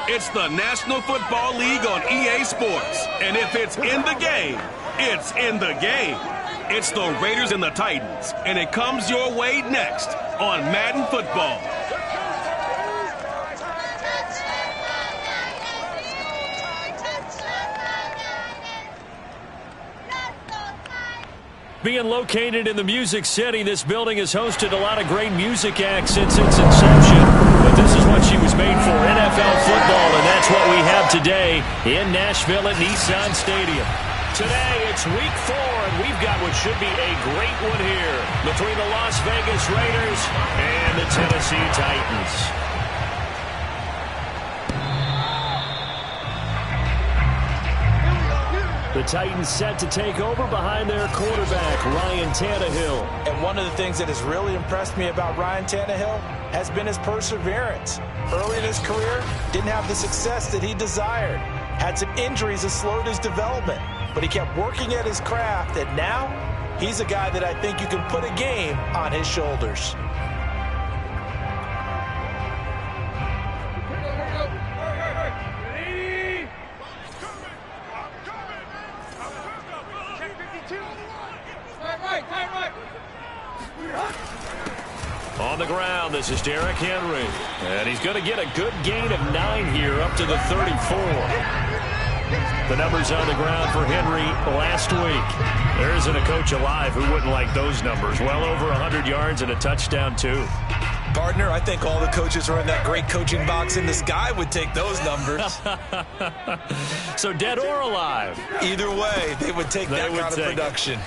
It's the National Football League on EA Sports. And if it's in the game, it's in the game. It's the Raiders and the Titans. And it comes your way next on Madden Football. Being located in the Music City, this building has hosted a lot of great music acts since its inception. But this is what she was made for, NFL football, and that's what we have today in Nashville at Nissan Stadium. Today, it's Week 4, and we've got what should be a great one here between the Las Vegas Raiders and the Tennessee Titans. The Titans set to take over behind their quarterback, Ryan Tannehill. And one of the things that has really impressed me about Ryan Tannehill has been his perseverance. Early in his career, didn't have the success that he desired. Had some injuries that slowed his development. But he kept working at his craft, and now he's a guy that I think you can put a game on his shoulders. On the ground, this is Derrick Henry. And he's going to get a good gain of 9 here up to the 34. The numbers on the ground for Henry last week. There isn't a coach alive who wouldn't like those numbers. Well over 100 yards and a touchdown, too. Partner, I think all the coaches are in that great coaching box in the sky would take those numbers. So dead or alive? Either way, they would take that kind of production.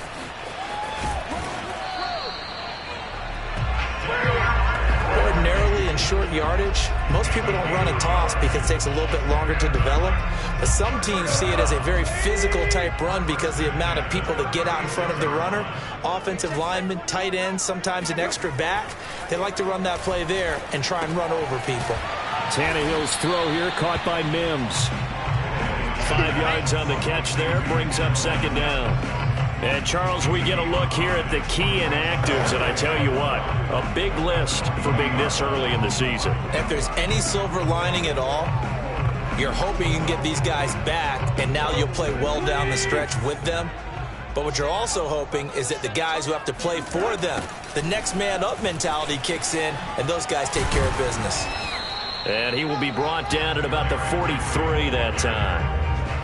Ordinarily in short yardage, most people don't run a toss because it takes a little bit longer to develop. But some teams see it as a very physical type run because the amount of people that get out in front of the runner, offensive linemen, tight ends, sometimes an extra back, they like to run that play there and try and run over people. Tannehill's throw here caught by Mims. 5 yards on the catch there, brings up second down. And, Charles, we get a look here at the key inactives, and I tell you what, a big list for being this early in the season. If there's any silver lining at all, you're hoping you can get these guys back, and now you'll play well down the stretch with them. But what you're also hoping is that the guys who have to play for them, the next man up mentality kicks in, and those guys take care of business. And he will be brought down at about the 43 that time.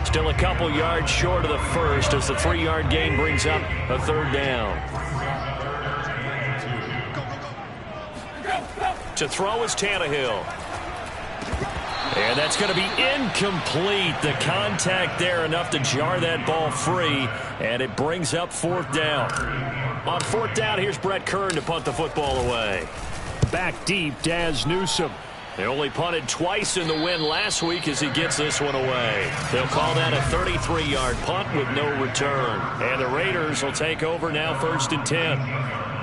Still a couple yards short of the first as the 3-yard gain brings up a third down. To throw is Tannehill. And that's going to be incomplete. The contact there enough to jar that ball free, and it brings up fourth down. On fourth down, here's Brett Kern to punt the football away. Back deep, Daz Newsome. They only punted twice in the win last week as he gets this one away. They'll call that a 33-yard punt with no return. And the Raiders will take over now, 1st and 10.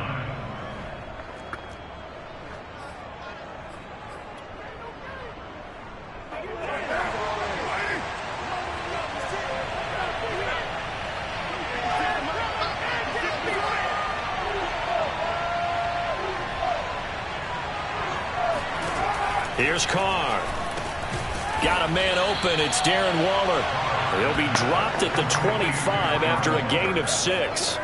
Here's Carr. Got a man open. It's Darren Waller. He'll be dropped at the 25 after a gain of 6.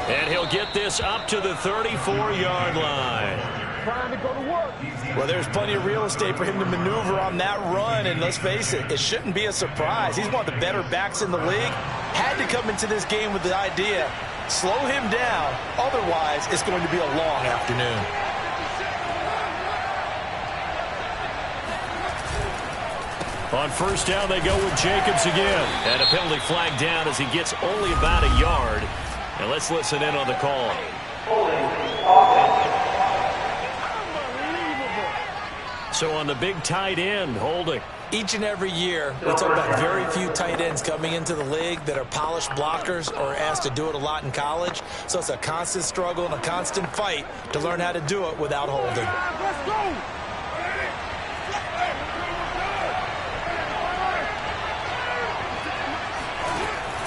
And he'll get this up to the 34-yard line. Trying to go to work. Well, there's plenty of real estate for him to maneuver on that run, and let's face it, it shouldn't be a surprise. He's one of the better backs in the league. Had to come into this game with the idea, slow him down, otherwise it's going to be a long afternoon. On first down, they go with Jacobs again. And a penalty flag down as he gets only about a yard. And let's listen in on the call. So on the big tight end, holding. Each and every year, we talk about very few tight ends coming into the league that are polished blockers or asked to do it a lot in college. So it's a constant struggle and a constant fight to learn how to do it without holding. Let's go!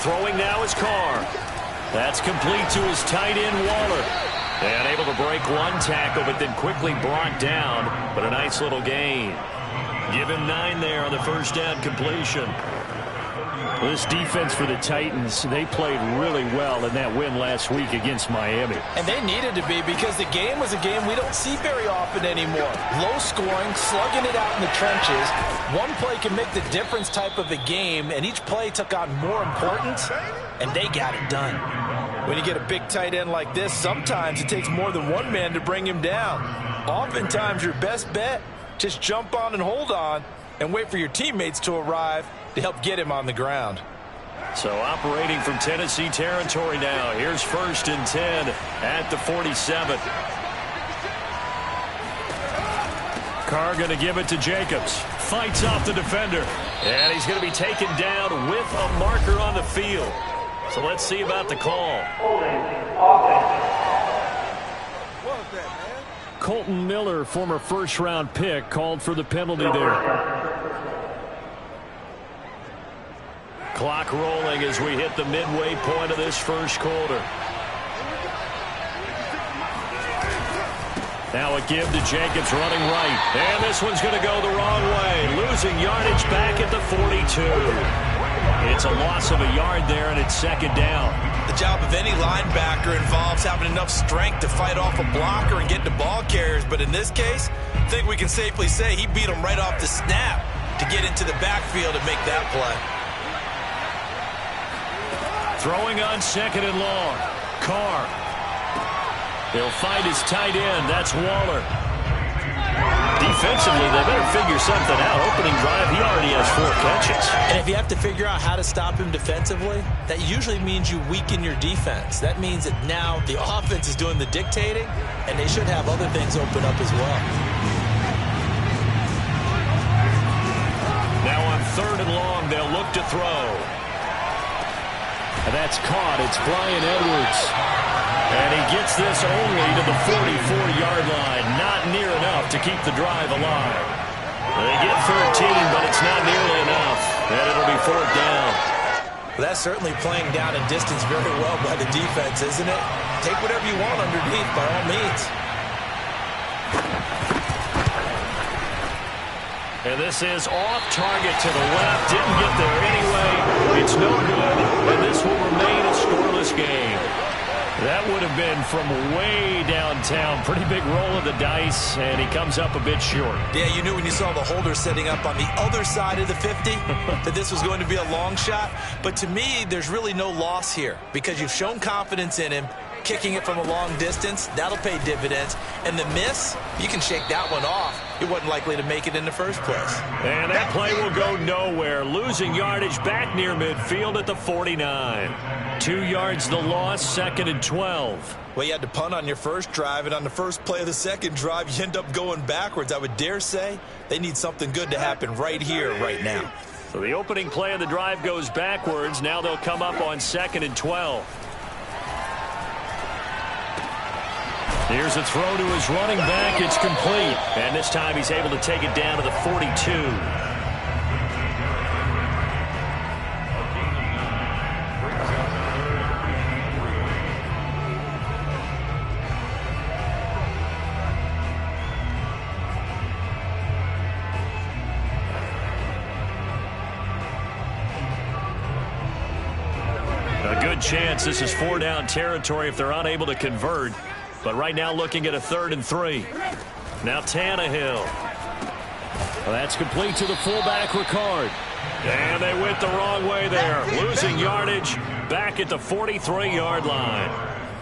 Throwing now is Carr. That's complete to his tight end, Waller. And able to break one tackle, but then quickly brought down. But a nice little gain. Give him 9 there on the first down completion. This defense for the Titans, they played really well in that win last week against Miami. And they needed to be, because the game was a game we don't see very often anymore. Low scoring, slugging it out in the trenches. One play can make the difference type of a game, and each play took on more importance, and they got it done. When you get a big tight end like this, sometimes it takes more than one man to bring him down. Oftentimes, your best bet, just jump on and hold on and wait for your teammates to arrive to help get him on the ground. So operating from Tennessee territory now. Here's 1st and 10 at the 47. Carr going to give it to Jacobs. Fights off the defender. And he's going to be taken down with a marker on the field. So let's see about the call. Colton Miller, former first-round pick, called for the penalty there. Clock rolling as we hit the midway point of this first quarter. Now a give to Jacobs running right. And this one's going to go the wrong way. Losing yardage back at the 42. It's a loss of a yard there, and it's 2nd down. The job of any linebacker involves having enough strength to fight off a blocker and get to ball carriers. But in this case, I think we can safely say he beat him right off the snap to get into the backfield and make that play. Throwing on 2nd and long. Carr. He'll find his tight end. That's Waller. Defensively, they better figure something out. Opening drive, he already has 4 catches. And if you have to figure out how to stop him defensively, that usually means you weaken your defense. That means that now the offense is doing the dictating, and they should have other things open up as well. Now on 3rd and long, they'll look to throw. And that's caught. It's Bryan Edwards. And he gets this only to the 44-yard line. Not near enough to keep the drive alive. They get 13, but it's not nearly enough. And it'll be 4th down. Well, that's certainly playing down a distance very well by the defense, isn't it? Take whatever you want underneath, by all means. And this is off target to the left. Didn't get there anyway. It's no good. And this will remain a scoreless game. That would have been from way downtown. Pretty big roll of the dice, and he comes up a bit short. Yeah, you knew when you saw the holder setting up on the other side of the 50 that this was going to be a long shot. But to me, there's really no loss here because you've shown confidence in him. Kicking it from a long distance, that'll pay dividends. And the miss, you can shake that one off. He wasn't likely to make it in the first place. And that play will go nowhere. Losing yardage back near midfield at the 49. 2 yards the loss, 2nd and 12. Well, you had to punt on your first drive, and on the first play of the second drive, you end up going backwards. I would dare say they need something good to happen right here, right now. So the opening play of the drive goes backwards. Now they'll come up on 2nd and 12. Here's a throw to his running back. It's complete. And this time he's able to take it down to the 42. A good chance this is 4-down territory if they're unable to convert. But right now looking at a 3rd and 3. Now Tannehill. Well, that's complete to the fullback, Ricard. And they went the wrong way there. Losing yardage back at the 43-yard line.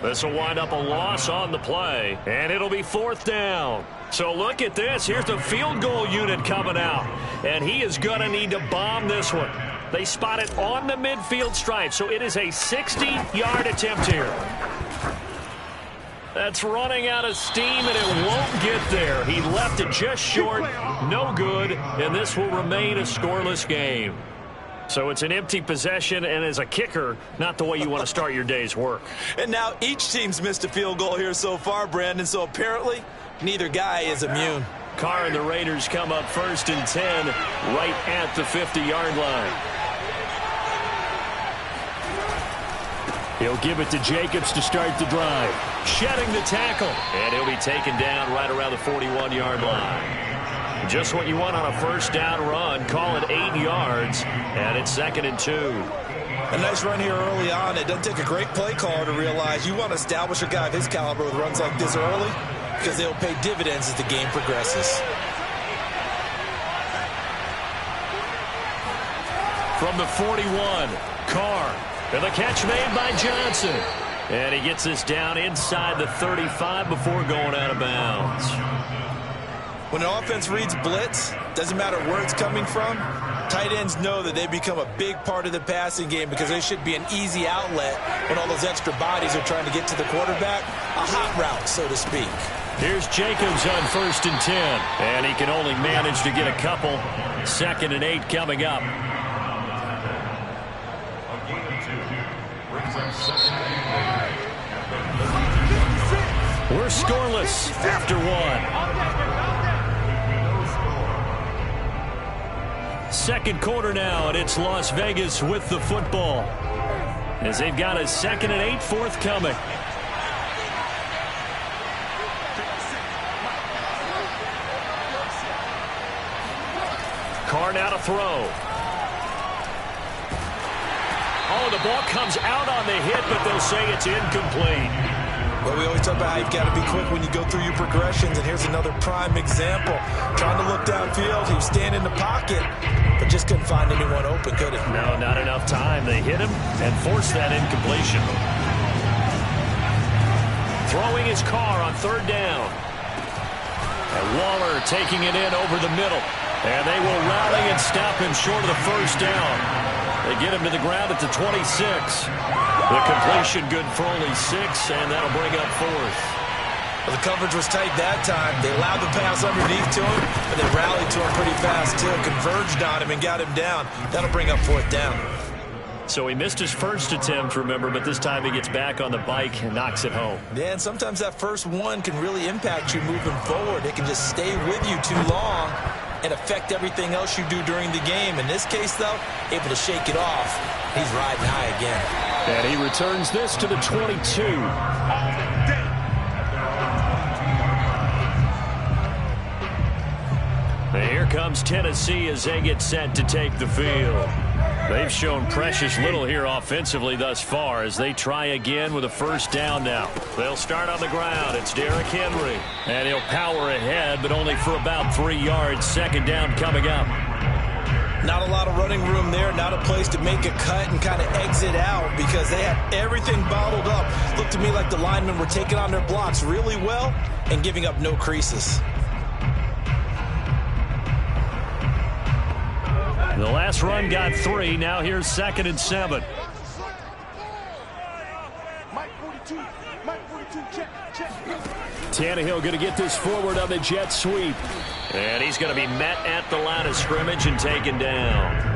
This will wind up a loss on the play. And it'll be 4th down. So look at this. Here's the field goal unit coming out. And he is going to need to bomb this one. They spot it on the midfield stripe. So it is a 60-yard attempt here. That's running out of steam, and it won't get there. He left it just short, no good, and this will remain a scoreless game. So it's an empty possession, and as a kicker, not the way you want to start your day's work. And now each team's missed a field goal here so far, Brandon, so apparently neither guy is immune. Carr and the Raiders come up 1st and 10 right at the 50-yard line. He'll give it to Jacobs to start the drive. Shedding the tackle. And he'll be taken down right around the 41-yard line. Just what you want on a first down run. Call it 8 yards, and it's 2nd and 2. A nice run here early on. It doesn't take a great play caller to realize you want to establish a guy of his caliber with runs like this early because they'll pay dividends as the game progresses. From the 41, Carr. And the catch made by Johnson. And he gets this down inside the 35 before going out of bounds. When an offense reads blitz, doesn't matter where it's coming from, tight ends know that they become a big part of the passing game because they should be an easy outlet when all those extra bodies are trying to get to the quarterback. A hot route, so to speak. Here's Jacobs on 1st and 10. And he can only manage to get a couple. 2nd and 8 coming up. We're scoreless after 1. Second quarter now, and it's Las Vegas with the football as they've got a 2nd and 8 forthcoming. Carr now to throw. Oh, the ball comes out on the hit, but they'll say it's incomplete. Well, we always talk about how you've got to be quick when you go through your progressions, and here's another prime example. Trying to look downfield, he was standing in the pocket, but just couldn't find anyone open, could he? No, not enough time. They hit him and forced that incompletion. Throwing his Carr on 3rd down. And Waller taking it in over the middle. And they will rally and stop him short of the first down. They get him to the ground at the 26. The completion good for only 6, and that'll bring up 4th. Well, the coverage was tight that time. They allowed the pass underneath to him, but they rallied to him pretty fast, too. Converged on him and got him down. That'll bring up 4th down. So he missed his first attempt, remember, but this time he gets back on the bike and knocks it home. Yeah, and sometimes that first one can really impact you moving forward. It can just stay with you too long and affect everything else you do during the game. In this case, though, able to shake it off. He's riding high again. And he returns this to the 22. And here comes Tennessee as they get set to take the field. They've shown precious little here offensively thus far as they try again with a first down now. They'll start on the ground. It's Derrick Henry. And he'll power ahead, but only for about 3 yards. 2nd down coming up. Not a lot of running room there. Not a place to make a cut and kind of exit out because they have everything bottled up. Looked to me like the linemen were taking on their blocks really well and giving up no creases. The last run got 3. Now here's 2nd and 7. Tannehill going to get this forward on the jet sweep. And he's going to be met at the line of scrimmage and taken down.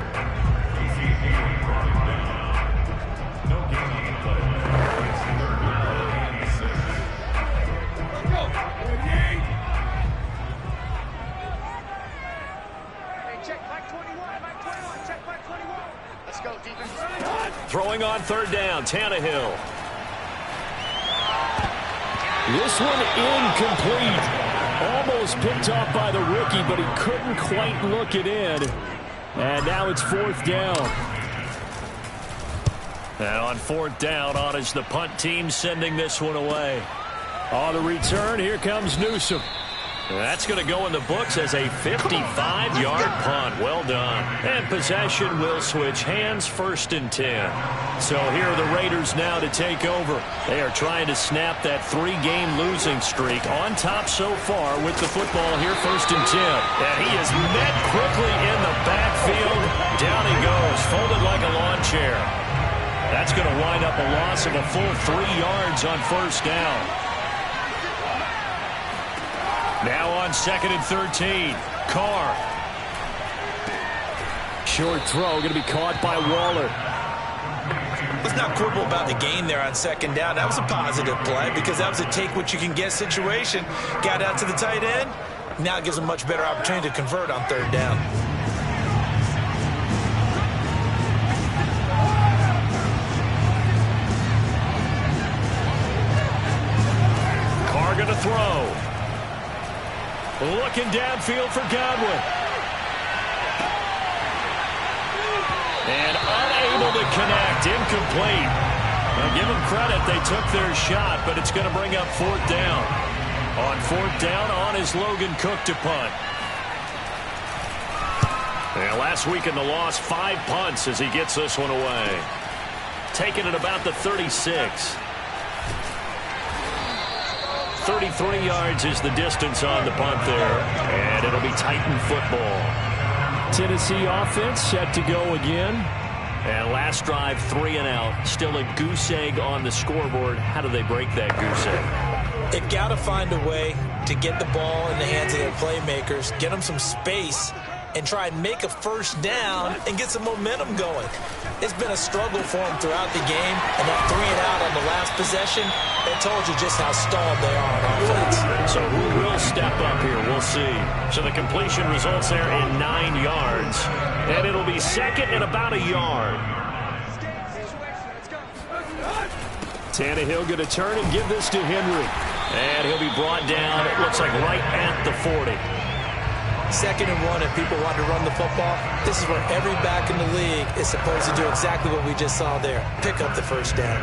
Throwing on 3rd down, Tannehill. This one incomplete. Almost picked off by the rookie, but he couldn't quite look it in. And now it's 4th down. And on 4th down, on is the punt team sending this one away. On the return, here comes Newsome. That's going to go in the books as a 55-yard punt. Well done. And possession will switch hands, 1st and 10. So here are the Raiders now to take over. They are trying to snap that 3-game losing streak. On top so far with the football here, 1st and 10. And he is met quickly in the backfield. Down he goes, folded like a lawn chair. That's going to wind up a loss of a full 3 yards on 1st down. Now on 2nd and 13. Carr. Short throw going to be caught by Waller. Let's not quibble about the gain there on 2nd down. That was a positive play because that was a take-what-you-can-get situation. Got out to the tight end. Now it gives them a much better opportunity to convert on 3rd down. Looking downfield for Godwin. And unable to connect. Incomplete. Now give them credit. They took their shot, but it's going to bring up fourth down. On fourth down, on is Logan Cook to punt. And last week in the loss, 5 punts as he gets this one away. Taking it about the 36. 33 yards is the distance on the punt there. And it'll be Titan football. Tennessee offense set to go again. And last drive, 3 and out. Still a goose egg on the scoreboard. How do they break that goose egg? They've got to find a way to get the ball in the hands of their playmakers, get them some space, and try and make a first down and get some momentum going. It's been a struggle for them throughout the game, and that 3 and out on the last possession, it told you just how stalled they are on offense. So who will step up here? We'll see. So the completion results there in 9 yards, and it'll be second and about a yard. Tannehill going to turn and give this to Henry. And he'll be brought down, it looks like right at the 40. 2nd and 1, if people want to run the football, this is where every back in the league is supposed to do exactly what we just saw there. Pick up the first down.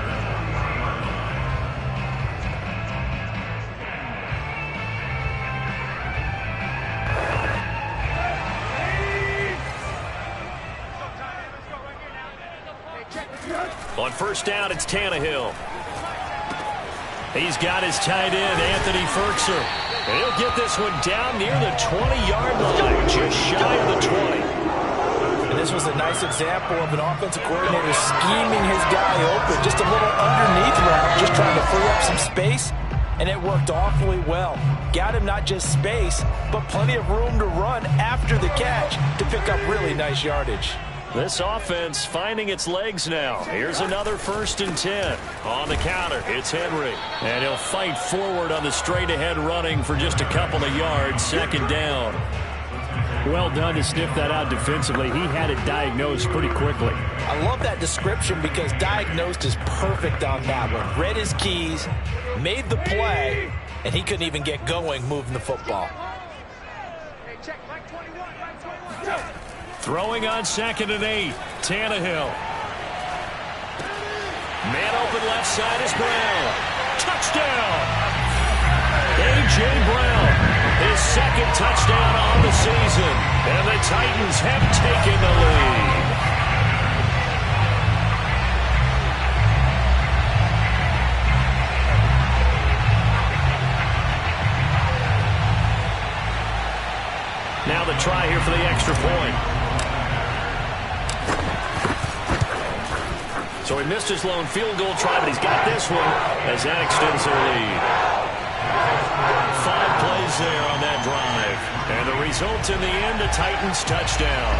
On first down, it's Tannehill. He's got his tight end, Anthony Ferkser. And he'll get this one down near the 20-yard line, just shy of the 20. And this was a nice example of an offensive coordinator scheming his guy open. Just a little underneath route, just trying to free up some space, and it worked awfully well. Got him not just space, but plenty of room to run after the catch to pick up really nice yardage. This offense finding its legs now. Here's another 1st and 10. On the counter, it's Henry. And he'll fight forward on the straight-ahead running for just a couple of yards. 2nd down. Well done to sniff that out defensively. He had it diagnosed pretty quickly. I love that description because diagnosed is perfect on that one. Read his keys, made the play, and he couldn't even get going moving the football. Throwing on 2nd and 8. Tannehill. Man open left side is Brown. Touchdown! A.J. Brown. His 2nd touchdown on the season. And the Titans have taken the lead. Now the try here for the extra point. So he missed his lone field goal try, but he's got this one as that extends their lead. 5 plays there on that drive. And the result in the end, a Titans touchdown.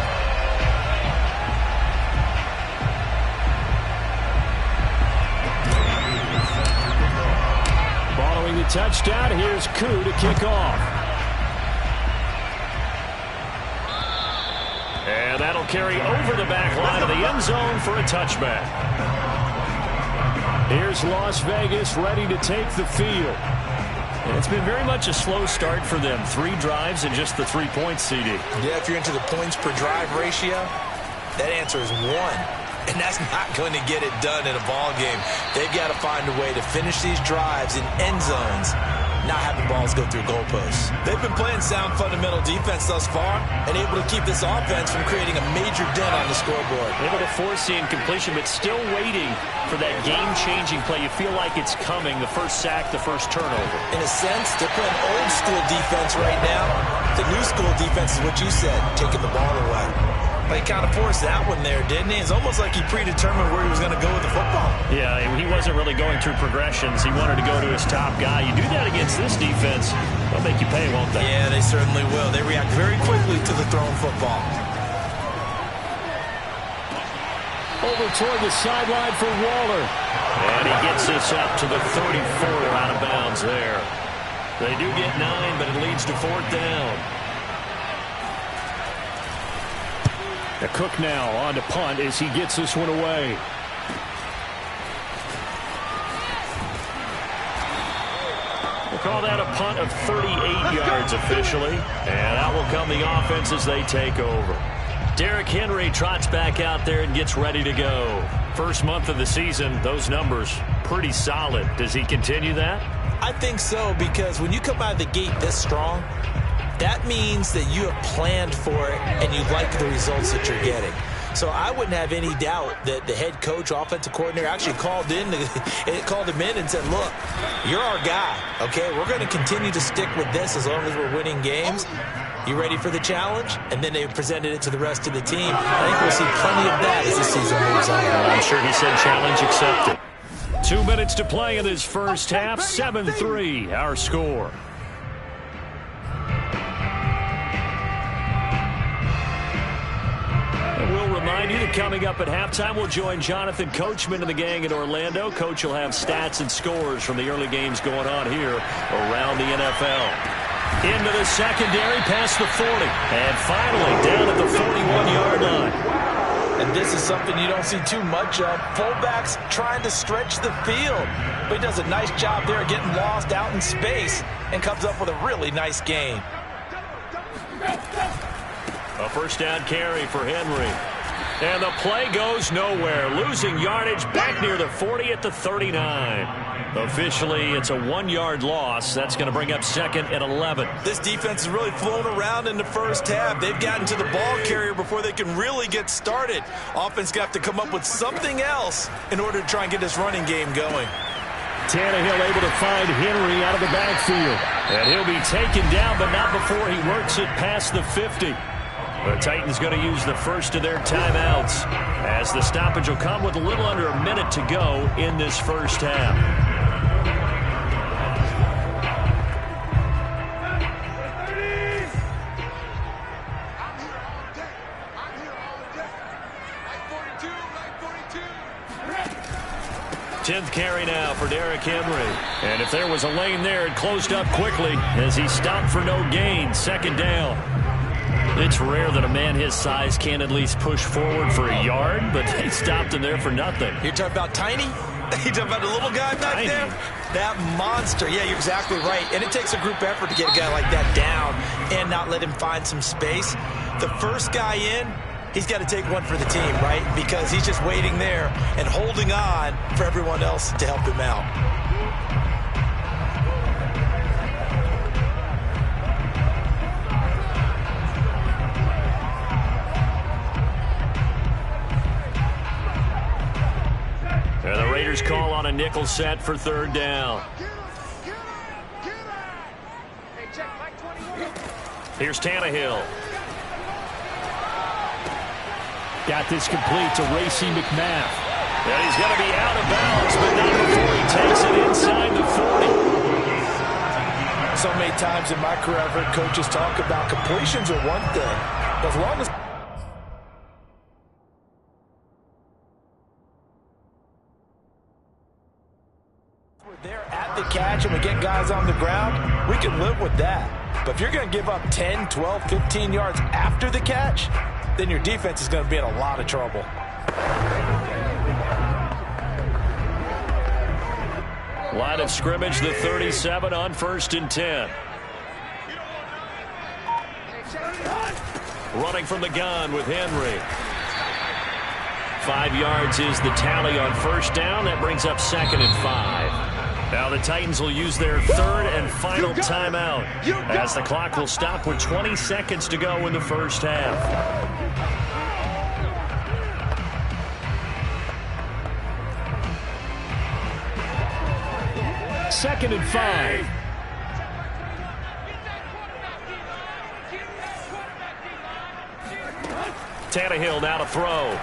Following the touchdown, here's Koo to kick off. And that'll carry over the back line of the end zone for a touchback. Here's Las Vegas ready to take the field. And it's been very much a slow start for them. 3 drives and just the 3 points, CD. Yeah, if you're into the points per drive ratio, that answer is 1. And that's not going to get it done in a ball game. They've got to find a way to finish these drives in end zones, not having balls go through goalposts. They've been playing sound fundamental defense thus far and able to keep this offense from creating a major dent on the scoreboard. Able to force the incompletion, but still waiting for that game-changing play. You feel like it's coming, the first sack, the first turnover. In a sense, they're playing old-school defense right now. The new-school defense is what you said, taking the ball away. But he kind of forced that one there, didn't he? It's almost like he predetermined where he was going to go with the football. Yeah, he wasn't really going through progressions. He wanted to go to his top guy. You do that against this defense, they'll make you pay, won't they? Yeah, they certainly will. They react very quickly to the thrown football. Over toward the sideline for Waller. And he gets this up to the 34 out of bounds there. They do get 9, but it leads to 4th down. The Cook now on to punt as he gets this one away. call that a punt of 38 yards officially. And out will come the offense as they take over. Derrick Henry trots back out there and gets ready to go. First month of the season, those numbers pretty solid. Does he continue that? I think so, because when you come out of the gate this strong, that means that you have planned for it and you like the results that you're getting. So I wouldn't have any doubt that the head coach, offensive coordinator, actually called him in and said, look, you're our guy, okay? We're going to continue to stick with this as long as we're winning games. You ready for the challenge? And then they presented it to the rest of the team. I think we'll see plenty of that as the season moves on. I'm sure he said challenge accepted. 2 minutes to play in this first half. 7-3, our score. And we'll remind you that coming up at halftime, we'll join Jonathan Coachman and the gang in Orlando. Coach will have stats and scores from the early games going on here around the NFL. Into the secondary, past the 40. And finally, down at the 41-yard line. And this is something you don't see too much of. Fullbacks trying to stretch the field. But he does a nice job there getting lost out in space and comes up with a really nice gain. A first down carry for Henry. And the play goes nowhere. Losing yardage back near the 40 at the 39. Officially, it's a 1-yard loss. That's going to bring up second and 11. This defense has really flown around in the first half. They've gotten to the ball carrier before they can really get started. Offense got to come up with something else in order to try and get this running game going. Tannehill able to find Henry out of the backfield. And he'll be taken down, but not before he works it past the 50. The Titans going to use the first of their timeouts as the stoppage will come with a little under a minute to go in this first half. Tenth carry now for Derrick Henry. And if there was a lane there, it closed up quickly as he stopped for no gain. Second down. It's rare that a man his size can at least push forward for a yard, but they stopped him there for nothing. You're talking about tiny? You're talking about the little guy back there? That monster. Yeah, you're exactly right. And it takes a group effort to get a guy like that down and not let him find some space. The first guy in, he's got to take one for the team, right? Because he's just waiting there and holding on for everyone else to help him out. And the Raiders call on a nickel set for third down. Here's Tannehill. Got this complete to Racey McMath. And he's going to be out of bounds, but not before he takes it inside the 40. So many times in my career, I've heard coaches talk about completions are one thing. But as long as we're there at the catch and we get guys on the ground, we can live with that. But if you're going to give up 10, 12, 15 yards after the catch, then your defense is going to be in a lot of trouble. Line of scrimmage, the 37 on 1st and 10. Running from the gun with Henry. 5 yards is the tally on first down. That brings up 2nd and 5. Now the Titans will use their third and final timeout as the clock will stop with 20 seconds to go in the first half. Second and 5. Tannehill now to throw.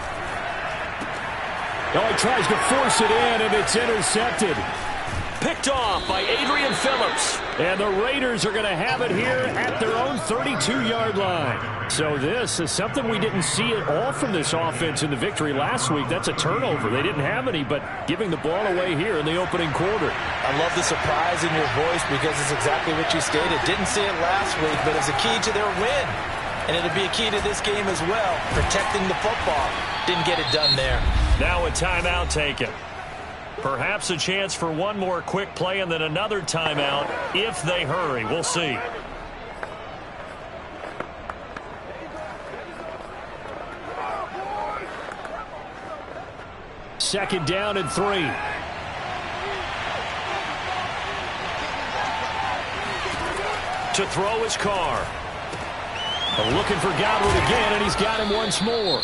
Oh, he tries to force it in, and it's intercepted. Picked off by Adrian Phillips. And the Raiders are going to have it here at their own 32-yard line. So this is something we didn't see at all from this offense in the victory last week. That's a turnover. They didn't have any, but giving the ball away here in the opening quarter. I love the surprise in your voice because it's exactly what you stated. Didn't see it last week, but it's a key to their win. And it'll be a key to this game as well, protecting the football. Didn't get it done there. Now a timeout taken. Perhaps a chance for one more quick play and then another timeout if they hurry. We'll see. Second down and 3. To throw his car. Looking for Godwin again, and he's got him once more.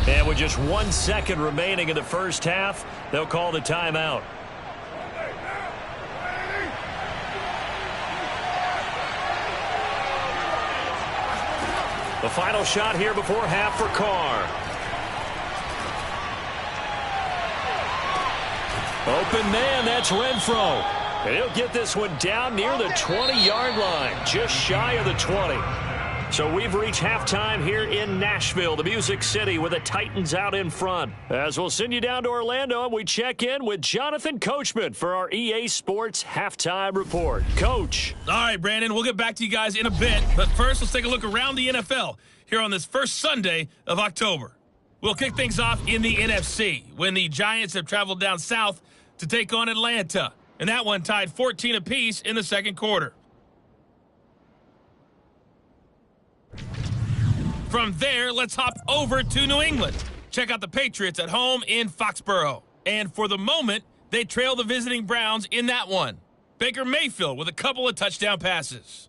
And with just 1 second remaining in the first half, they'll call the timeout. The final shot here before half for Carr. Open man, that's Renfro. And he'll get this one down near the 20-yard line, just shy of the 20. So we've reached halftime here in Nashville, the Music City, with the Titans out in front. As we'll send you down to Orlando, and we check in with Jonathan Coachman for our EA Sports Halftime Report. Coach. All right, Brandon, we'll get back to you guys in a bit. But first, let's take a look around the NFL here on this first Sunday of October. We'll kick things off in the NFC when the Giants have traveled down south to take on Atlanta. And that one tied 14 apiece in the second quarter. From there, let's hop over to New England. Check out the Patriots at home in Foxborough. And for the moment, they trail the visiting Browns in that one. Baker Mayfield with a couple of touchdown passes.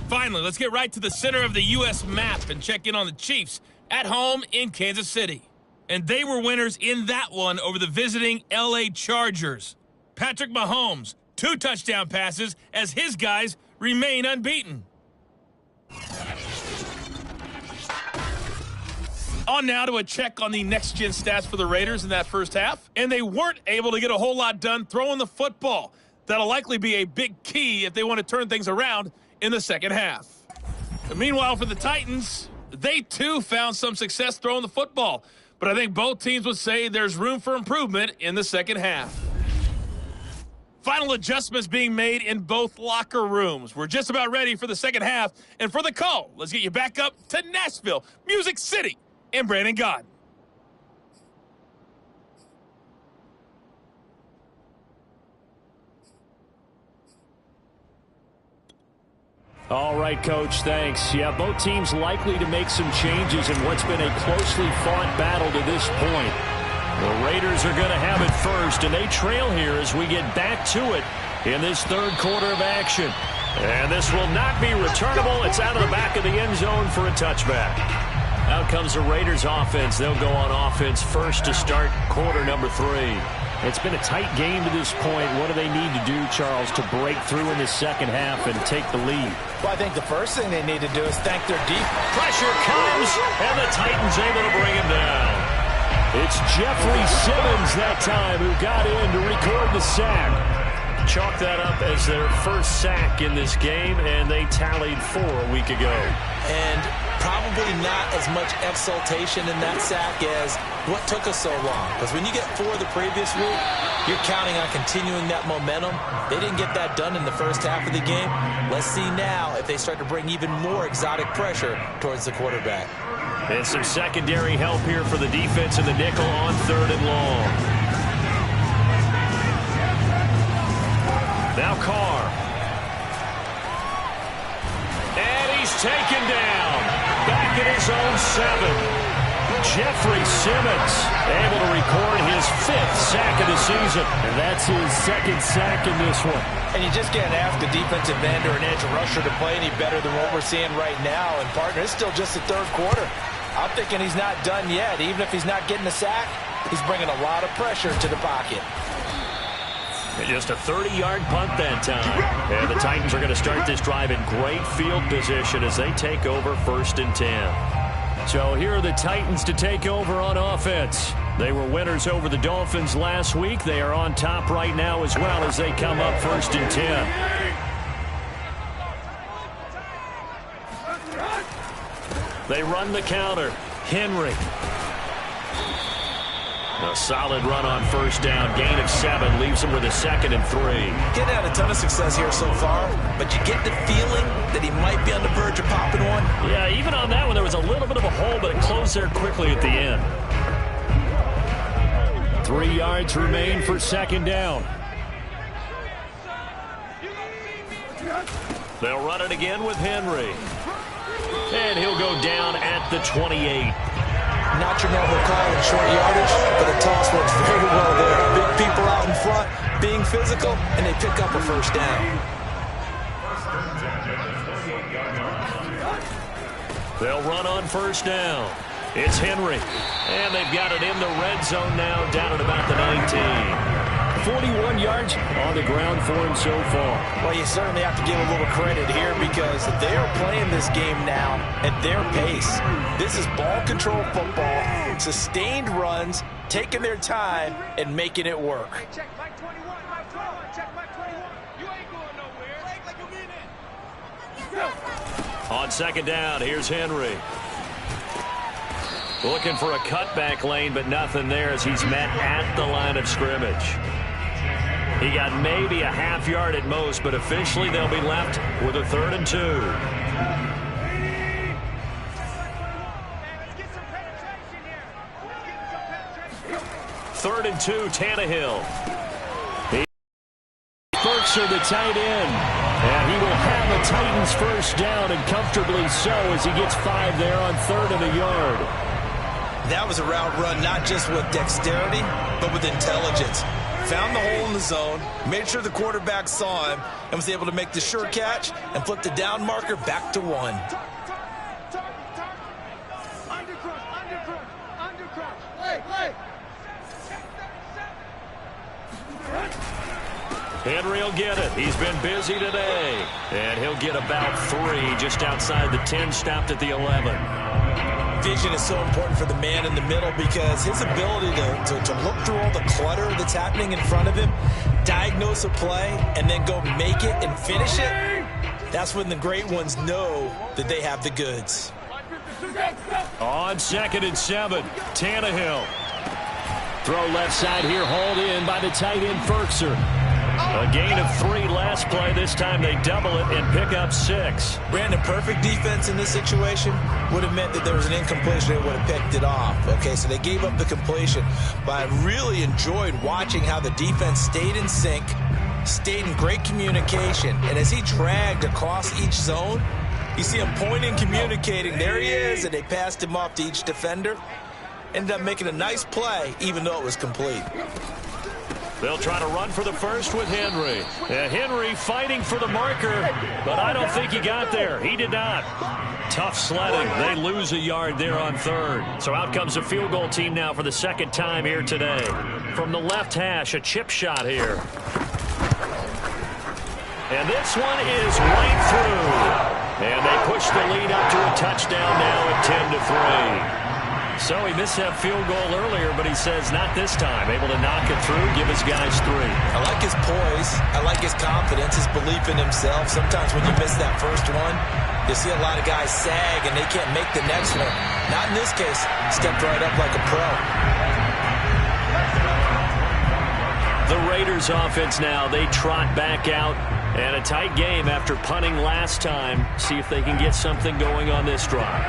Finally, let's get right to the center of the U.S. map and check in on the Chiefs at home in Kansas City. And they were winners in that one over the visiting L.A. Chargers. Patrick Mahomes, 2 touchdown passes as his guys remain unbeaten. On now to a check on the next-gen stats for the Raiders in that first half. And they weren't able to get a whole lot done throwing the football. That'll likely be a big key if they want to turn things around in the second half. And meanwhile, for the Titans, they too found some success throwing the football. But I think both teams would say there's room for improvement in the second half. Final adjustments being made in both locker rooms. We're just about ready for the second half. And for the call, let's get you back up to Nashville, Music City, and Brandon Gaudin. All right, Coach, thanks. Yeah, both teams likely to make some changes in what's been a closely fought battle to this point. The Raiders are going to have it first, and they trail here as we get back to it in this third quarter of action. And this will not be returnable. It's out of the back of the end zone for a touchback. Out comes the Raiders offense. They'll go on offense first to start quarter number 3. It's been a tight game to this point. What do they need to do, Charles, to break through in the second half and take the lead? Well, I think the first thing they need to do is thank their deep. Pressure comes, and the Titans able to bring him down. It's Jeffrey Simmons that time who got in to record the sack. Chalk that up as their first sack in this game, and they tallied 4 a week ago. And probably not as much exultation in that sack as what took us so long. Because when you get 4 the previous week, you're counting on continuing that momentum. They didn't get that done in the first half of the game. Let's see now if they start to bring even more exotic pressure towards the quarterback. And some secondary help here for the defense in the nickel on 3rd and long. Now Carr. And he's taken down. Back at his own 7. Jeffrey Simmons able to record his 5th sack of the season. And that's his 2nd sack in this one. And you just can't ask a defensive end or an edge rusher to play any better than what we're seeing right now. And, partner, it's still just the 3rd quarter. I'm thinking he's not done yet. Even if he's not getting a sack, he's bringing a lot of pressure to the pocket. And just a 30-yard punt that time. And the Titans are going to start this drive in great field position as they take over 1st and 10. So here are the Titans to take over on offense. They were winners over the Dolphins last week. They are on top right now as well as they come up 1st and 10. They run the counter. Henry. A solid run on 1st down. Gain of 7 leaves him with a 2nd and 3. Getting had a ton of success here so far, but you get the feeling that he might be on the verge of popping one. Yeah, even on that one, there was a little bit of a hole, but it closed there quickly at the end. 3 yards remain for second down. They'll run it again with Henry. And he'll go down at the 28. Not your normal call in short yardage, but the toss works very well there. Big people out in front, being physical, and they pick up a first down. They'll run on first down. It's Henry. And they've got it in the red zone now, down at about the 19. 41 yards on the ground for him so far. Well, you certainly have to give a little credit here because they are playing this game now at their pace. This is ball control football, sustained runs, taking their time, and making it work. Check Mike 21, Mike 21, check Mike 21. You ain't going nowhere. Like you mean it. On second down, here's Henry. Looking for a cutback lane, but nothing there as he's met at the line of scrimmage. He got maybe a half yard at most, but officially they'll be left with a 3rd and 2. Third and 2, Tannehill. Burks are the tight end. And he will have a Titans first down, and comfortably so as he gets 5 there on 3rd and a yard. That was a route run not just with dexterity, but with intelligence. Found the hole in the zone, made sure the quarterback saw him, and was able to make the sure catch and flip the down marker back to 1. Henry will get it. He's been busy today. And he'll get about 3 just outside the 10, stopped at the 11. Vision is so important for the man in the middle because his ability to look through all the clutter that's happening in front of him, diagnose a play, and then go make it and finish it, that's when the great ones know that they have the goods. On 2nd and 7, Tannehill. Throw left side here, hauled in by the tight end Ferkser. A gain of 3 last play. This time they double it and pick up 6. Brandon, perfect defense in this situation would have meant that there was an incompletion. They would have picked it off. Okay, so they gave up the completion. But I really enjoyed watching how the defense stayed in sync, stayed in great communication. And as he dragged across each zone, you see him pointing, communicating. There he is, and they passed him off to each defender. Ended up making a nice play, even though it was complete. They'll try to run for the first with Henry. Henry fighting for the marker, but I don't think he got there. He did not. Tough sledding. They lose a yard there on 3rd. So out comes a field goal team now for the 2nd time here today. From the left hash, a chip shot here. And this one is right through. And they push the lead up to a touchdown now at 10-3. So he missed that field goal earlier, but he says not this time. Able to knock it through, give his guys 3. I like his poise. I like his confidence, his belief in himself. Sometimes when you miss that first one, you see a lot of guys sag and they can't make the next one. Not in this case. Stepped right up like a pro. The Raiders offense now, they trot back out. And a tight game after punting last time. See if they can get something going on this drive.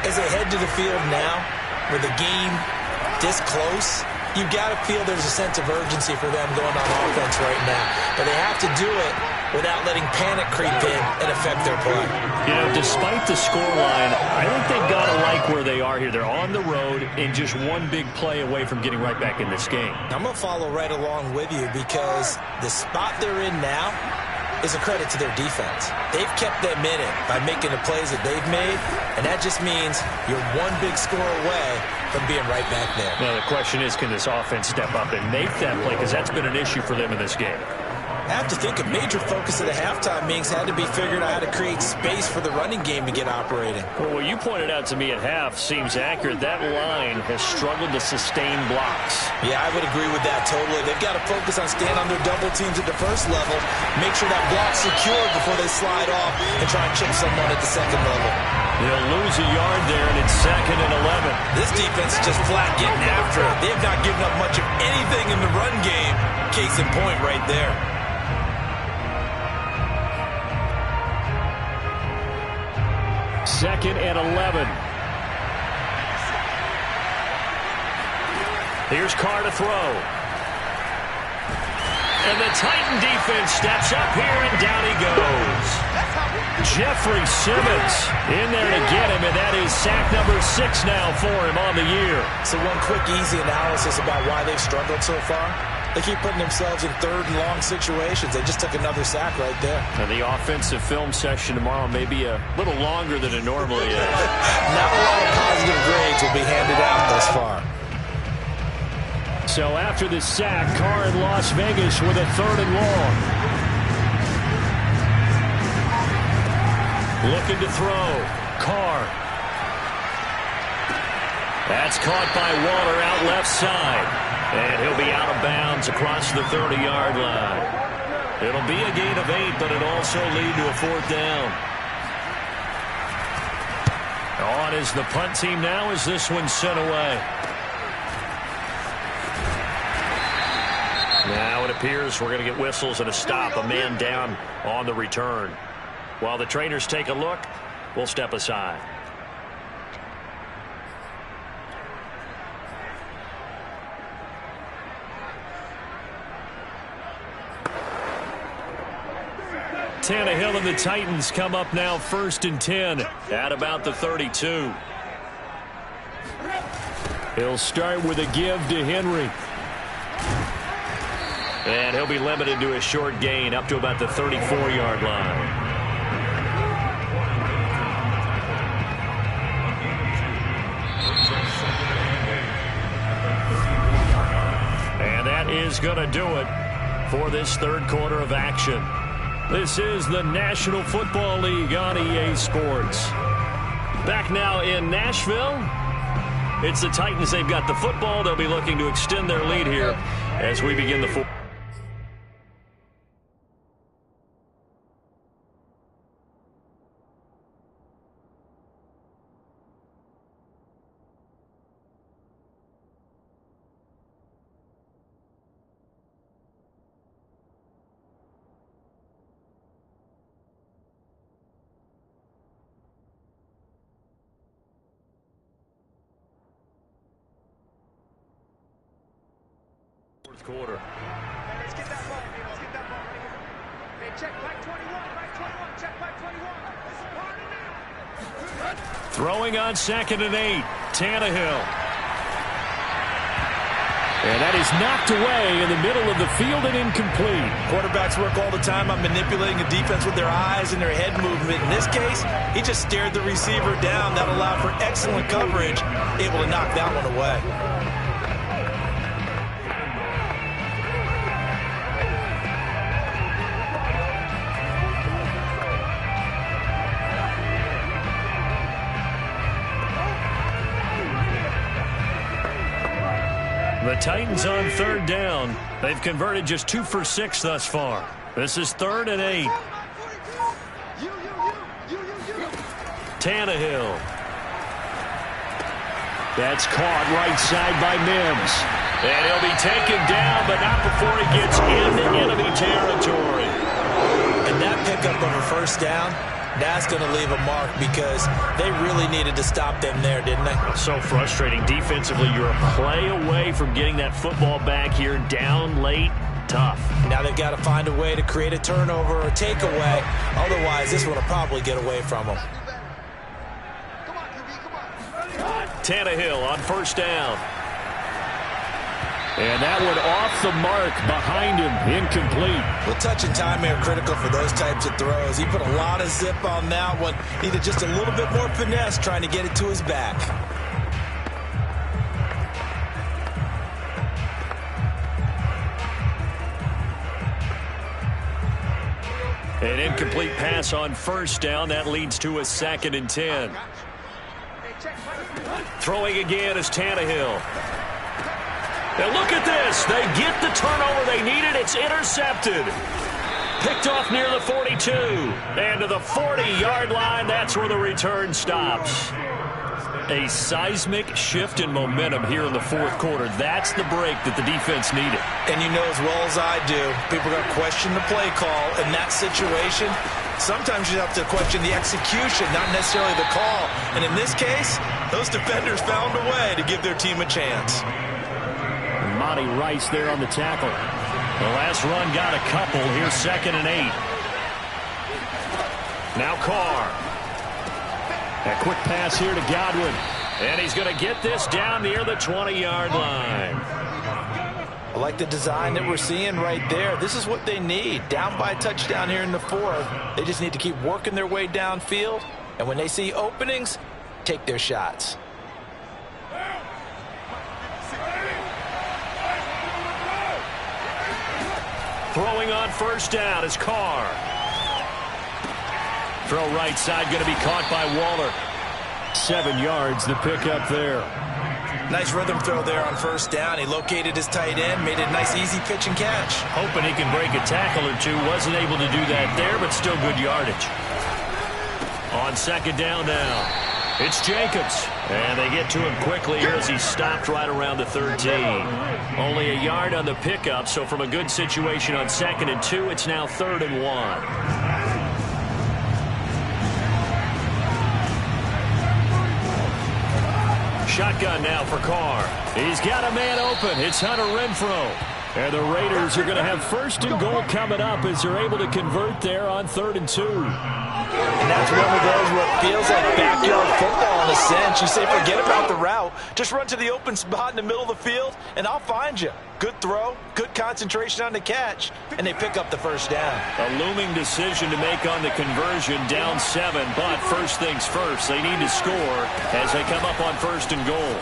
As they head to the field now, with the game this close, you've got to feel there's a sense of urgency for them going on offense right now. But they have to do it without letting panic creep in and affect their play. You know, despite the scoreline, I think they've got to like where they are here. They're on the road and just one big play away from getting right back in this game. I'm going to follow right along with you because the spot they're in now is a credit to their defense. They've kept them in it by making the plays that they've made, and that just means you're one big score away from being right back there. Now, the question is, can this offense step up and make that play? Because that's been an issue for them in this game. I have to think a major focus of the halftime meetings had to be figuring out how to create space for the running game to get operating. Well, what you pointed out to me at half seems accurate. That line has struggled to sustain blocks. Yeah, I would agree with that totally. They've got to focus on staying on their double teams at the first level, make sure that block's secured before they slide off and try and chip someone at the second level. They'll lose a yard there, and it's 2nd and 11. This defense is just flat getting after it. They have not given up much of anything in the run game. Case in point right there. Second and 11. Here's Carr to throw. And the Titan defense steps up here, and down he goes. Jeffrey Simmons in there to get him, and that is sack number 6 now for him on the year. So one quick, easy analysis about why they've struggled so far. They keep putting themselves in third and long situations. They just took another sack right there. And the offensive film session tomorrow may be a little longer than it normally is. Not a lot of positive grades will be handed out thus far. So after the sack, Carr in Las Vegas with a 3rd and long. Looking to throw. Carr. That's caught by Waller out left side. And he'll be out of bounds across the 30-yard line. It'll be a gain of 8, but it'll also lead to a 4th down. On is the punt team now as this one's sent away. Now it appears we're going to get whistles and a stop, a man down on the return. While the trainers take a look, we'll step aside. Tannehill and the Titans come up now 1st and 10 at about the 32. He'll start with a give to Henry. And he'll be limited to a short gain up to about the 34-yard line. And that is going to do it for this 3rd quarter of action. This is the National Football League on EA Sports. Back now in Nashville. It's the Titans. They've got the football. They'll be looking to extend their lead here as we begin the fourth. Quarter. Let's get that ball. Let's get that ball. Hey, check back 21. Back 21. Check back 21. This is party now. Throwing on 2nd and 8. Tannehill. And that is knocked away in the middle of the field and incomplete. Quarterbacks work all the time on manipulating the defense with their eyes and their head movement. In this case, he just stared the receiver down. That allowed for excellent coverage, able to knock that one away. The Titans on 3rd down. They've converted just 2 for 6 thus far. This is 3rd and 8. Tannehill. That's caught right side by Mims. And he'll be taken down, but not before he gets into enemy territory. And that pickup of a 1st down, that's going to leave a mark because they really needed to stop them there, didn't they? So frustrating. Defensively, you're a play away from getting that football back here down late. Tough. Now they've got to find a way to create a turnover or takeaway. Otherwise, this one will probably get away from them. Tannehill on 1st down. And that one off the mark behind him, incomplete. Well, touch and time are critical for those types of throws. He put a lot of zip on that one. Needed just a little bit more finesse trying to get it to his back. An incomplete pass on 1st down. That leads to a 2nd and 10. Throwing again is Tannehill. And look at this. They get the turnover they needed. It's intercepted. Picked off near the 42. And to the 40-yard line, that's where the return stops. A seismic shift in momentum here in the 4th quarter. That's the break that the defense needed. And you know as well as I do, people are going to question the play call in that situation. Sometimes you have to question the execution, not necessarily the call. And in this case, those defenders found a way to give their team a chance. Ronnie Rice there on the tackle. The last run got a couple. Here's 2nd and 8. Now Carr. A quick pass here to Godwin. And he's going to get this down near the 20-yard line. I like the design that we're seeing right there. This is what they need. Down by a touchdown here in the 4th. They just need to keep working their way downfield. And when they see openings, take their shots. Throwing on 1st down is Carr. Throw right side, going to be caught by Waller. 7 yards, the pickup there. Nice rhythm throw there on 1st down. He located his tight end, made it a nice easy pitch and catch. Hoping he can break a tackle or two. Wasn't able to do that there, but still good yardage. On 2nd down now. It's Jacobs. And they get to him quickly here as he stopped right around the 13. Only a yard on the pickup, so from a good situation on 2nd and 2, it's now 3rd and 1. Shotgun now for Carr. He's got a man open. It's Hunter Renfrow. And the Raiders are going to have 1st and goal coming up as they're able to convert there on 3rd and 2. And that's one of those what feels like backyard football in a sense. You say forget about the route. Just run to the open spot in the middle of the field, and I'll find you. Good throw, good concentration on the catch, and they pick up the 1st down. A looming decision to make on the conversion, down 7, but first things first, they need to score as they come up on 1st and goal.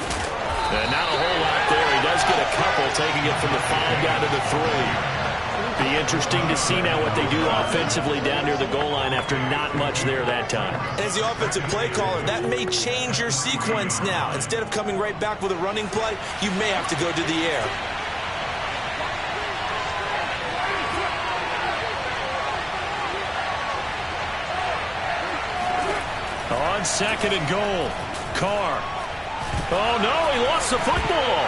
And not a whole lot there. He does get a couple, taking it from the 5 down to the 3. Be interesting to see now what they do offensively down near the goal line after not much there that time. As the offensive play caller, that may change your sequence now. Instead of coming right back with a running play, you may have to go to the air. On 2nd and goal, Carr. Oh, no, he lost the football.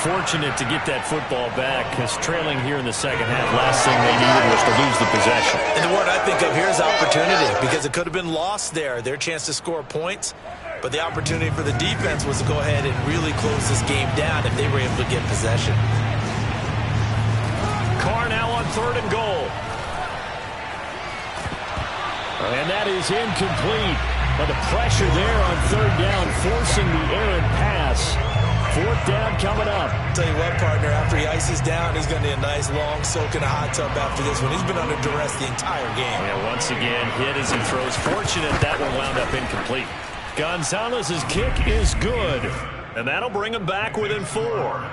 Fortunate to get that football back, because trailing here in the 2nd half, last thing they needed was to lose the possession. And the word I think of here is opportunity, because it could have been lost there, their chance to score points. But the opportunity for the defense was to go ahead and really close this game down if they were able to get possession. Carr now on 3rd and goal. And that is incomplete. But the pressure there on 3rd down, forcing the errant pass. 4th down coming up. Tell you what, partner, after he ices down, he's going to need a nice long soak in a hot tub after this one. He's been under duress the entire game. Yeah, once again, hit as he throws. Fortunate that one wound up incomplete. Gonzalez's kick is good, and that'll bring him back within 4.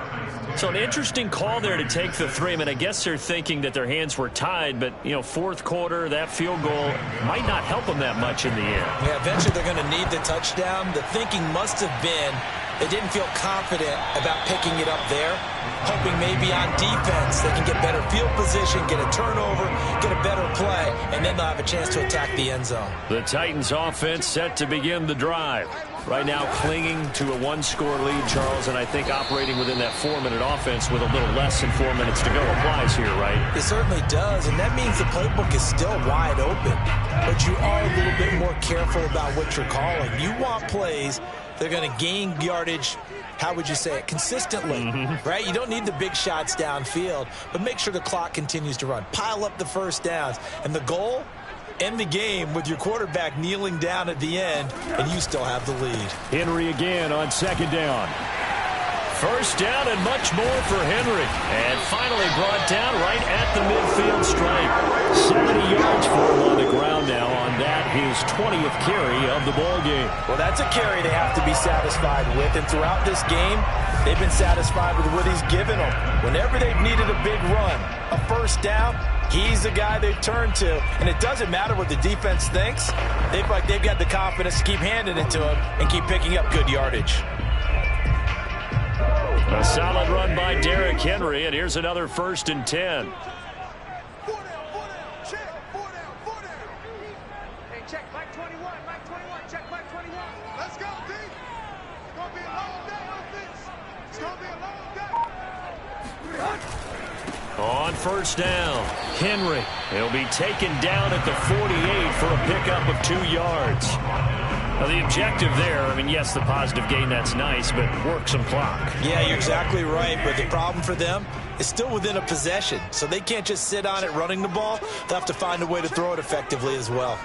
So an interesting call there to take the 3. I mean, I guess they're thinking that their hands were tied, but, you know, 4th quarter, that field goal might not help them that much in the end. Yeah, eventually they're going to need the touchdown. The thinking must have been they didn't feel confident about picking it up there, hoping maybe on defense they can get better field position, get a turnover, get a better play, and then they'll have a chance to attack the end zone. The Titans offense set to begin the drive. Right now clinging to a 1-score lead, Charles, and I think operating within that 4-minute offense with a little less than 4 minutes to go applies here, right? It certainly does, and that means the playbook is still wide open. But you are a little bit more careful about what you're calling. You want plays they're going to gain yardage, how would you say it, consistently, right? You don't need the big shots downfield, but make sure the clock continues to run. Pile up the 1st downs, and the goal, end the game with your quarterback kneeling down at the end, and you still have the lead. Henry again on 2nd down. 1st down and much more for Henry. And finally brought down right at the midfield stripe. 70 yards for him on the ground now on that, his 20th carry of the ball game. Well, that's a carry they have to be satisfied with. And throughout this game, they've been satisfied with what he's given them. Whenever they've needed a big run, a 1st down, he's the guy they've turned to. And it doesn't matter what the defense thinks. They've got the confidence to keep handing it to him and keep picking up good yardage. A solid run by Derrick Henry, and here's another 1st and 10. 4 down, check, 4 down. Hey, check, Mike 21, check, Mike 21. Let's go, D. It's going to be a long day on this. It's going to be a long day. On 1st down, Henry. He'll be taken down at the 48 for a pickup of 2 yards. Well, the objective there, I mean, yes, the positive gain, that's nice, but work some clock. Yeah, you're exactly right, but the problem for them is still within a possession, so they can't just sit on it running the ball. They'll have to find a way to throw it effectively as well.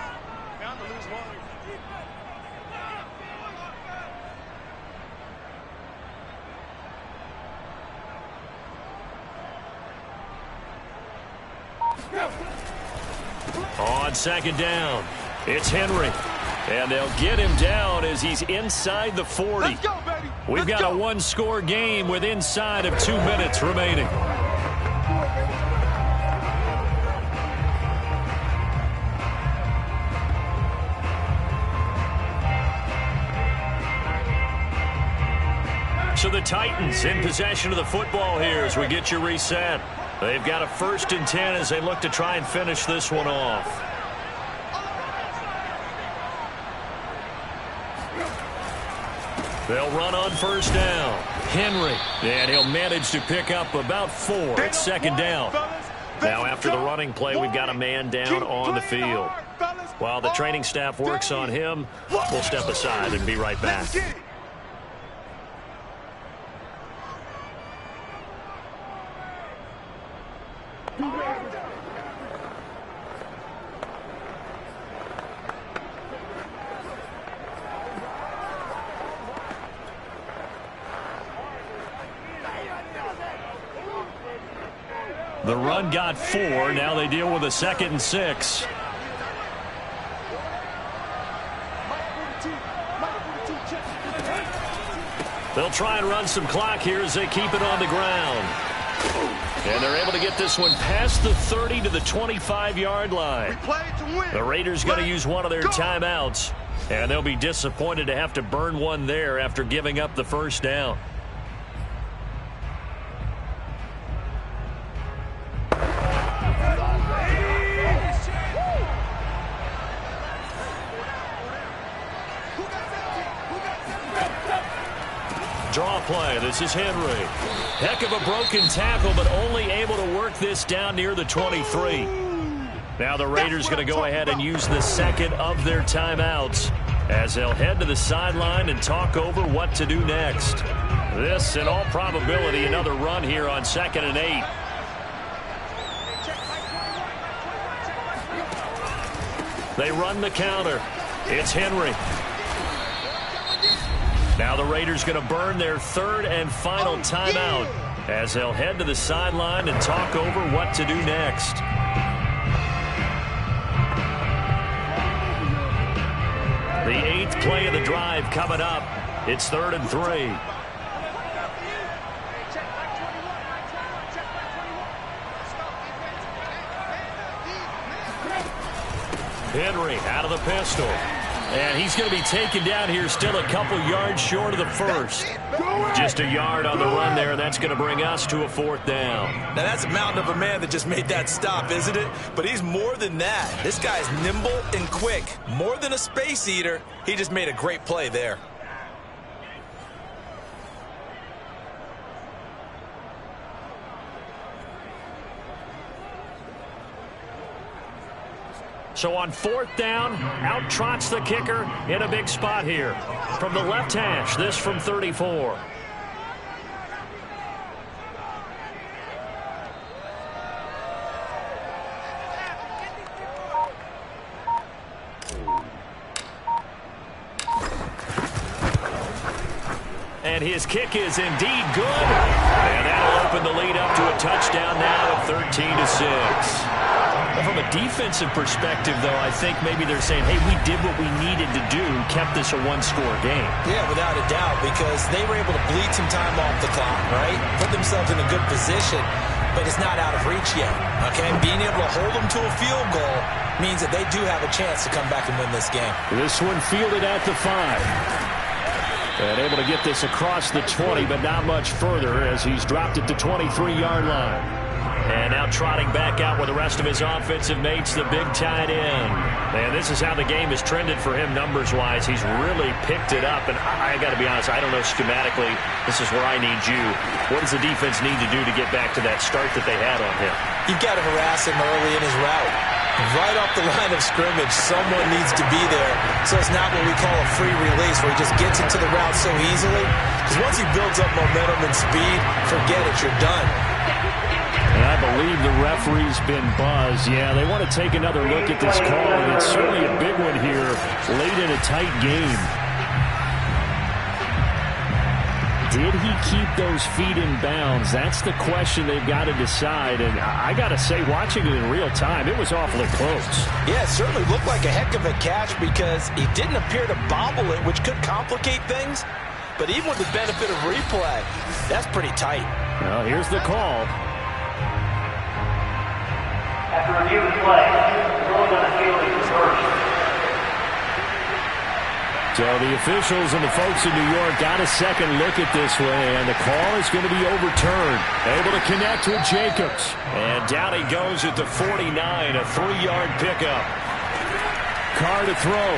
On second down, it's Henry. And they'll get him down as he's inside the 40. Let's go, baby. We've got a one-score game with inside of 2 minutes remaining. So the Titans in possession of the football here as we get you reset. They've got a 1st and 10 as they look to try and finish this one off. They'll run on 1st down. Henry. And he'll manage to pick up about 4. It's 2nd down. Now after the running play, we've got a man down on the field. While the training staff works on him, we'll step aside and be right back. The run got 4. Now they deal with a 2nd and 6. They'll try and run some clock here as they keep it on the ground. And they're able to get this one past the 30 to the 25-yard line. The Raiders going to use one of their timeouts. And they'll be disappointed to have to burn one there after giving up the 1st down. Draw play. This is Henry. Heck of a broken tackle, but only able to work this down near the 23. Now the Raiders going to go ahead and use the 2nd of their timeouts as they'll head to the sideline and talk over what to do next. This, in all probability, another run here on 2nd and 8. They run the counter. It's Henry. Now the Raiders going to burn their 3rd and final timeout as they'll head to the sideline and talk over what to do next. The 8th play of the drive coming up. It's 3rd and 3. Henry out of the pistol. And he's going to be taken down here still a couple yards short of the 1st. Just a yard on the run there, and that's going to bring us to a 4th down. Now, that's a mountain of a man that just made that stop, isn't it? But he's more than that. This guy's nimble and quick. More than a space eater, he just made a great play there. So on 4th down, out trots the kicker in a big spot here. From the left hash, this from 34. And his kick is indeed good. And that'll open the lead up to a touchdown now at 13-6. From a defensive perspective, though, I think maybe they're saying, hey, we did what we needed to do, kept this a one-score game. Yeah, without a doubt, because they were able to bleed some time off the clock, right? Put themselves in a good position, but it's not out of reach yet, okay? Being able to hold them to a field goal means that they do have a chance to come back and win this game. This one fielded at the 5. And able to get this across the 20, but not much further as he's dropped it to 23-yard line. And now trotting back out with the rest of his offensive mates, the big tight end. And this is how the game has trended for him numbers-wise. He's really picked it up. And I got to be honest, I don't know schematically. This is where I need you. What does the defense need to do to get back to that start that they had on him? You've got to harass him early in his route. Right off the line of scrimmage, someone needs to be there. So it's not what we call a free release where he just gets into the route so easily. Because once he builds up momentum and speed, forget it, you're done. And I believe the referee's been buzzed. Yeah, they want to take another look at this call, and it's certainly a big one here late in a tight game. Did he keep those feet in bounds? That's the question they've got to decide. And I got to say, watching it in real time, it was awfully close. Yeah, it certainly looked like a heck of a catch because he didn't appear to bobble it, which could complicate things. But even with the benefit of replay, that's pretty tight. Well, here's the call. After review of play, ruling on the field is reversed. So the officials and the folks in New York got a second look at this one, and the call is going to be overturned. Able to connect with Jacobs. And down he goes at the 49, a 3-yard pickup. Carr to throw.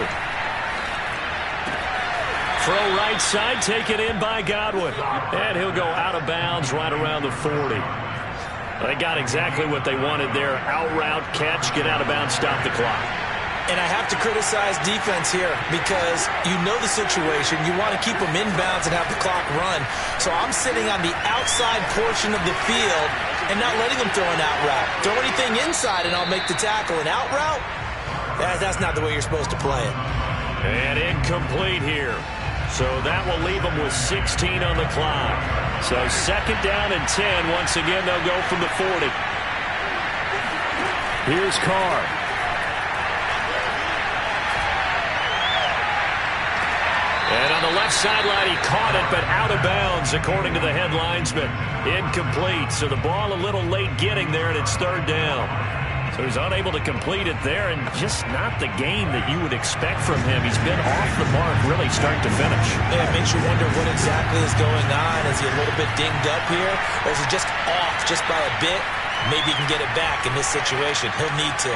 Throw right side, taken in by Godwin. And he'll go out of bounds right around the 40. They got exactly what they wanted there. Out route, catch, get out of bounds, stop the clock. And I have to criticize defense here because you know the situation. You want to keep them inbounds and have the clock run. So I'm sitting on the outside portion of the field and not letting them throw an out route. Throw anything inside and I'll make the tackle. An out route? That's not the way you're supposed to play it. And incomplete here. So that will leave them with 16 on the clock. So second down and 10. Once again, they'll go from the 40. Here's Carr. And on the left sideline, he caught it, but out of bounds, according to the head linesman. Incomplete. So the ball a little late getting there, and it's third down. So he's unable to complete it there, and just not the game that you would expect from him. He's been off the mark, really start to finish. Yeah, it makes you wonder what exactly is going on. Is he a little bit dinged up here, or is he just off just by a bit? Maybe he can get it back in this situation. He'll need to.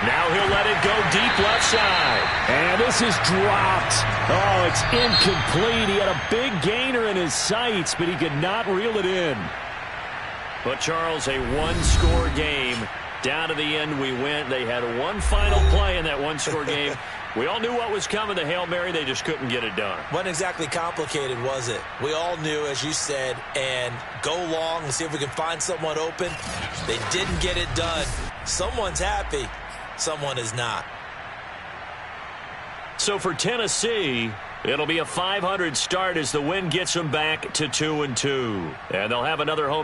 Now he'll let it go deep left side. And this is dropped. Oh, it's incomplete. He had a big gainer in his sights, but he could not reel it in. But, Charles, a one-score game. Down to the end we went. They had one final play in that one-score game. We all knew what was coming, the Hail Mary. They just couldn't get it done. Wasn't exactly complicated, was it? We all knew, as you said, and go long and see if we can find someone open. They didn't get it done. Someone's happy. Someone is not. So for Tennessee, it'll be a 500 start as the win gets them back to 2-2. And they'll have another home